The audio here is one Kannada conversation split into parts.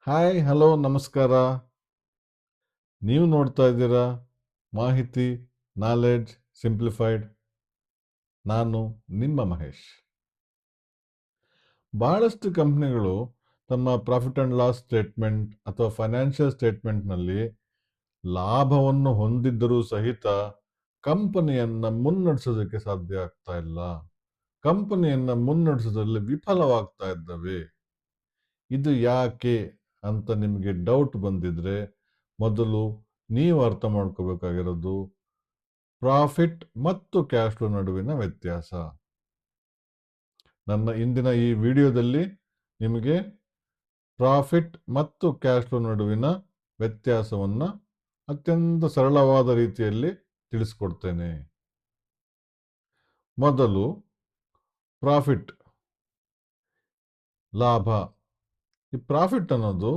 ಹಾಯ್ ಹಲೋ ನಮಸ್ಕಾರ. ನೀವು ನೋಡ್ತಾ ಇದ್ದೀರಾ ಮಾಹಿತಿ ನಾಲೆಡ್ಜ್ ಸಿಂಪ್ಲಿಫೈಡ್. ನಾನು ನಿಮ್ಮ ಮಹೇಶ್. ಬಹಳಷ್ಟು ಕಂಪ್ನಿಗಳು ತಮ್ಮ ಪ್ರಾಫಿಟ್ ಆ್ಯಂಡ್ ಲಾಸ್ ಸ್ಟೇಟ್ಮೆಂಟ್ ಅಥವಾ ಫೈನಾನ್ಷಿಯಲ್ ಸ್ಟೇಟ್ಮೆಂಟ್ನಲ್ಲಿ ಲಾಭವನ್ನು ಹೊಂದಿದ್ದರೂ ಸಹಿತ ಕಂಪನಿಯನ್ನು ಮುನ್ನಡೆಸೋದಕ್ಕೆ ಸಾಧ್ಯ ಆಗ್ತಾ ಇಲ್ಲ, ಕಂಪನಿಯನ್ನು ಮುನ್ನಡೆಸೋದ್ರಲ್ಲಿ ವಿಫಲವಾಗ್ತಾ ಇದ್ದಾವೆ. ಇದು ಯಾಕೆ ಅಂತ ನಿಮಗೆ ಡೌಟ್ ಬಂದಿದ್ರೆ ಮೊದಲು ನೀವು ಅರ್ಥ ಮಾಡ್ಕೋಬೇಕಾಗಿರೋದು ಪ್ರಾಫಿಟ್ ಮತ್ತು ಕ್ಯಾಶ್ ಫ್ಲೋ ನಡುವಿನ ವ್ಯತ್ಯಾಸ. ನನ್ನ ಇಂದಿನ ಈ ವಿಡಿಯೋದಲ್ಲಿ ನಿಮಗೆ ಪ್ರಾಫಿಟ್ ಮತ್ತು ಕ್ಯಾಶ್ ಫ್ಲೋ ನಡುವಿನ ವ್ಯತ್ಯಾಸವನ್ನು ಅತ್ಯಂತ ಸರಳವಾದ ರೀತಿಯಲ್ಲಿ ತಿಳಿಸ್ಕೊಡ್ತೇನೆ. ಮೊದಲು ಪ್ರಾಫಿಟ್, ಲಾಭ. ಈ ಪ್ರಾಫಿಟ್ ಅನ್ನೋದು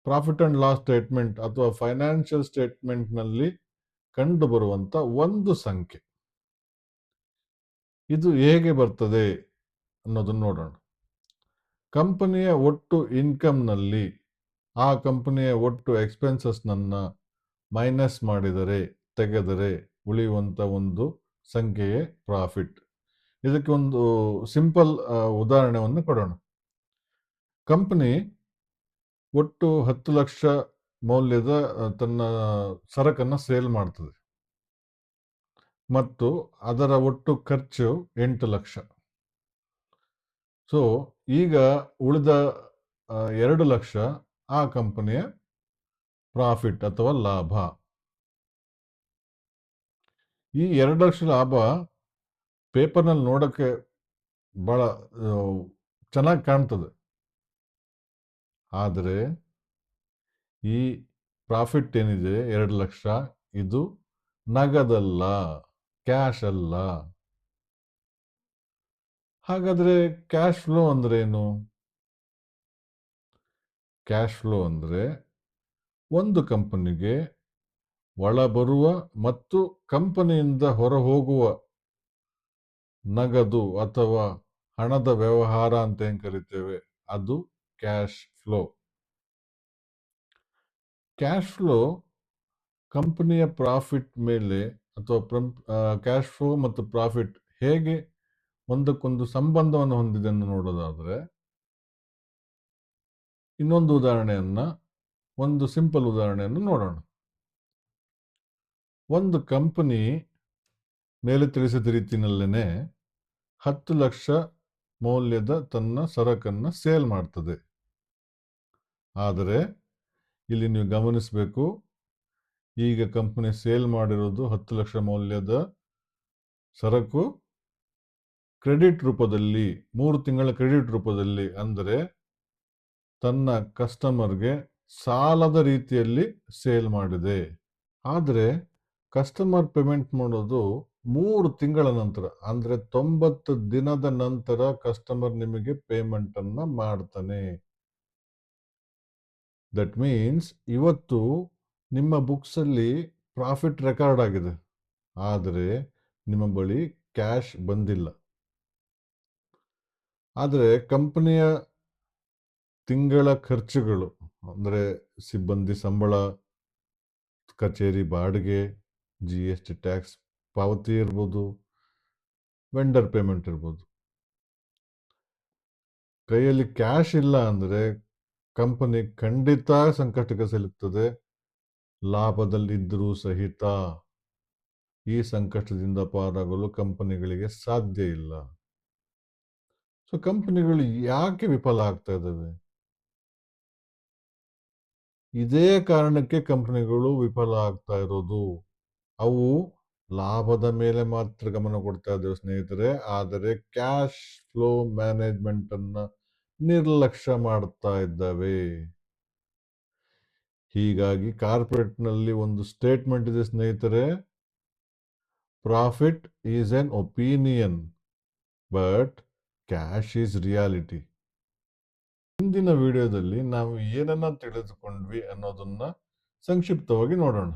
ಪ್ರಾಫಿಟ್ ಅಂಡ್ ಲಾಸ್ ಸ್ಟೇಟ್ಮೆಂಟ್ ಅಥವಾ ಫೈನಾನ್ಷಿಯಲ್ ಸ್ಟೇಟ್ಮೆಂಟ್ನಲ್ಲಿ ಕಂಡು ಬರುವಂತ ಒಂದು ಸಂಖ್ಯೆ. ಇದು ಹೇಗೆ ಬರ್ತದೆ ಅನ್ನೋದನ್ನು ನೋಡೋಣ. ಕಂಪನಿಯ ಒಟ್ಟು ಇನ್ಕಮ್ನಲ್ಲಿ ಆ ಕಂಪನಿಯ ಒಟ್ಟು ಎಕ್ಸ್ಪೆನ್ಸಸ್ನನ್ನ ಮೈನಸ್ ಮಾಡಿದರೆ, ತೆಗೆದರೆ ಉಳಿಯುವಂತ ಒಂದು ಸಂಖ್ಯೆಯೇ ಪ್ರಾಫಿಟ್. ಇದಕ್ಕೆ ಒಂದು ಸಿಂಪಲ್ ಉದಾಹರಣೆಯನ್ನು ಕೊಡೋಣ. ಕಂಪನಿ ಒಟ್ಟು 10 ಲಕ್ಷ ಮೌಲ್ಯದ ತನ್ನ ಸರಕನ್ನು ಸೇಲ್ ಮಾಡ್ತದೆ ಮತ್ತು ಅದರ ಒಟ್ಟು ಖರ್ಚು 8 ಲಕ್ಷ. ಸೊ ಈಗ ಉಳಿದ 2 ಲಕ್ಷ ಆ ಕಂಪನಿಯ ಪ್ರಾಫಿಟ್ ಅಥವಾ ಲಾಭ. ಈ 2 ಲಕ್ಷ ಲಾಭ ಪೇಪರ್ನಲ್ಲಿ ನೋಡೋಕ್ಕೆ ಬಹಳ ಚೆನ್ನಾಗಿ ಕಾಣ್ತದೆ, ಆದರೆ ಈ ಪ್ರಾಫಿಟ್ ಏನಿದೆ 2 ಲಕ್ಷ, ಇದು ನಗದಲ್ಲ, ಕ್ಯಾಶ್ ಅಲ್ಲ. ಹಾಗಾದ್ರೆ ಕ್ಯಾಶ್ ಫ್ಲೋ ಅಂದ್ರೆ ಏನು? ಕ್ಯಾಶ್ ಫ್ಲೋ ಅಂದ್ರೆ ಒಂದು ಕಂಪನಿಗೆ ಒಳಬರುವ ಮತ್ತು ಕಂಪನಿಯಿಂದ ಹೊರಹೋಗುವ ನಗದು ಅಥವಾ ಹಣದ ವ್ಯವಹಾರ ಅಂತ ಏನ್ ಕರಿತೇವೆ, ಅದು ಕ್ಯಾಶ್ ಫ್ಲೋ. ಕ್ಯಾಶ್ ಫ್ಲೋ ಕಂಪನಿಯ ಪ್ರಾಫಿಟ್ ಮೇಲೆ ಅಥವಾ ಕ್ಯಾಶ್ ಫ್ಲೋ ಮತ್ತು ಪ್ರಾಫಿಟ್ ಹೇಗೆ ಒಂದಕ್ಕೊಂದು ಸಂಬಂಧವನ್ನು ಹೊಂದಿದೆ ಎಂದು ನೋಡೋದಾದ್ರೆ, ಒಂದು ಸಿಂಪಲ್ ಉದಾಹರಣೆಯನ್ನು ನೋಡೋಣ. ಒಂದು ಕಂಪನಿ ಮೇಲೆ ತಿಳಿಸಿದ ರೀತಿಯಲ್ಲೇನೆ 10 ಲಕ್ಷ ಮೌಲ್ಯದ ತನ್ನ ಸರಕನ್ನು ಸೇಲ್ ಮಾಡ್ತದೆ. ಆದರೆ ಇಲ್ಲಿ ನೀವು ಗಮನಿಸಬೇಕು, ಈಗ ಕಂಪನಿ ಸೇಲ್ ಮಾಡಿರೋದು 10 ಲಕ್ಷ ಮೌಲ್ಯದ ಸರಕು ಕ್ರೆಡಿಟ್ ರೂಪದಲ್ಲಿ, 3 ತಿಂಗಳ ಕ್ರೆಡಿಟ್ ರೂಪದಲ್ಲಿ, ಅಂದರೆ ತನ್ನ ಕಸ್ಟಮರ್ಗೆ ಸಾಲದ ರೀತಿಯಲ್ಲಿ ಸೇಲ್ ಮಾಡಿದೆ. ಆದರೆ ಕಸ್ಟಮರ್ ಪೇಮೆಂಟ್ ಮಾಡೋದು 3 ತಿಂಗಳ ನಂತರ, ಅಂದ್ರೆ 90 ದಿನದ ನಂತರ ಕಸ್ಟಮರ್ ನಿಮಗೆ ಪೇಮೆಂಟ್ ಅನ್ನ ಮಾಡ್ತಾನೆ. ದಟ್ ಮೀನ್ಸ್ ಇವತ್ತು ನಿಮ್ಮ ಬುಕ್ಸ್ ಅಲ್ಲಿ ಪ್ರಾಫಿಟ್ ರೆಕಾರ್ಡ್ ಆಗಿದೆ, ಆದರೆ ನಿಮ್ಮ ಬಳಿ ಕ್ಯಾಶ್ ಬಂದಿಲ್ಲ. ಆದರೆ ಕಂಪನಿಯ ತಿಂಗಳ ಖರ್ಚುಗಳು, ಅಂದರೆ ಸಿಬ್ಬಂದಿ ಸಂಬಳ, ಕಚೇರಿ ಬಾಡಿಗೆ, GST ಟ್ಯಾಕ್ಸ್ ಪಾವತಿ ಇರ್ಬೋದು, ವೆಂಡರ್ ಪೇಮೆಂಟ್ ಇರ್ಬೋದು. ಕೈಯಲ್ಲಿ ಕ್ಯಾಶ್ ಇಲ್ಲ ಅಂದರೆ ಕಂಪನಿ ಖಂಡಿತ ಸಂಕಷ್ಟಕ್ಕೆ ಸಿಲುಕ್ತದೆ, ಲಾಭದಲ್ಲಿದ್ದರೂ ಸಹಿತ. ಈ ಸಂಕಷ್ಟದಿಂದ ಪಾರಾಗಲು ಕಂಪನಿಗಳಿಗೆ ಸಾಧ್ಯ ಇಲ್ಲ. ಸೊ ಕಂಪನಿಗಳು ಯಾಕೆ ವಿಫಲ ಆಗ್ತಾ ಇದ್ದಾವೆ? ಇದೇ ಕಾರಣಕ್ಕೆ ಕಂಪನಿಗಳು ವಿಫಲ ಆಗ್ತಾ ಇರೋದು. ಅವು ಲಾಭದ ಮೇಲೆ ಮಾತ್ರ ಗಮನ ಕೊಡ್ತಾ ಇದ್ದೇವೆ ಸ್ನೇಹಿತರೆ, ಆದರೆ ಕ್ಯಾಶ್ ಫ್ಲೋ ಮ್ಯಾನೇಜ್ಮೆಂಟ್ ಅನ್ನ ನಿರ್ಲಕ್ಷ್ಯ ಮಾಡ್ತಾ ಇದ್ದಾವೆ. ಹೀಗಾಗಿ ಕಾರ್ಪೊರೇಟ್ ನಲ್ಲಿ ಒಂದು ಸ್ಟೇಟ್ಮೆಂಟ್ ಇದೆ ಸ್ನೇಹಿತರೆ, profit is N opinion but cash is reality. ಹಿಂದಿನ ವಿಡಿಯೋದಲ್ಲಿ ನಾವು ಏನನ್ನ ತಿಳಿದುಕೊಂಡ್ವಿ ಅನ್ನೋದನ್ನ ಸಂಕ್ಷಿಪ್ತವಾಗಿ ನೋಡೋಣ.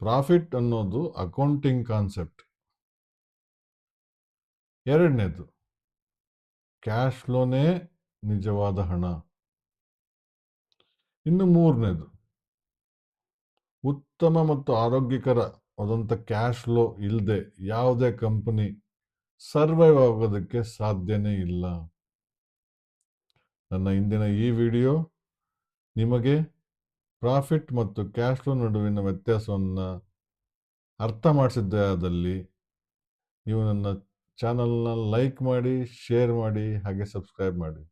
ಪ್ರಾಫಿಟ್ ಅನ್ನೋದು ಅಕೌಂಟಿಂಗ್ ಕಾನ್ಸೆಪ್ಟ್. ಎರಡನೇದು ಕ್ಯಾಶ್ ಫ್ಲೋನೇ ನಿಜವಾದ ಹಣ. ಇನ್ನು ಮೂರನೇದು, ಉತ್ತಮ ಮತ್ತು ಆರೋಗ್ಯಕರವಾದಂಥ ಕ್ಯಾಶ್ ಫ್ಲೋ ಇಲ್ಲದೆ ಯಾವುದೇ ಕಂಪನಿ ಸರ್ವೈವ್ ಆಗೋದಕ್ಕೆ ಸಾಧ್ಯನೇ ಇಲ್ಲ. ನನ್ನ ಇಂದಿನ ಈ ವಿಡಿಯೋ ನಿಮಗೆ ಪ್ರಾಫಿಟ್ ಮತ್ತು ಕ್ಯಾಶ್ ಫ್ಲೋ ನಡುವಿನ ವ್ಯತ್ಯಾಸವನ್ನು ಅರ್ಥ ಮಾಡಿಸಿದ್ದೇ ಆದಲ್ಲಿ ನೀವು ನನ್ನ ಚಾನಲ್ನ ಲೈಕ್ ಮಾಡಿ, ಶೇರ್ ಮಾಡಿ, ಹಾಗೆ ಸಬ್ಸ್ಕ್ರೈಬ್ ಮಾಡಿ.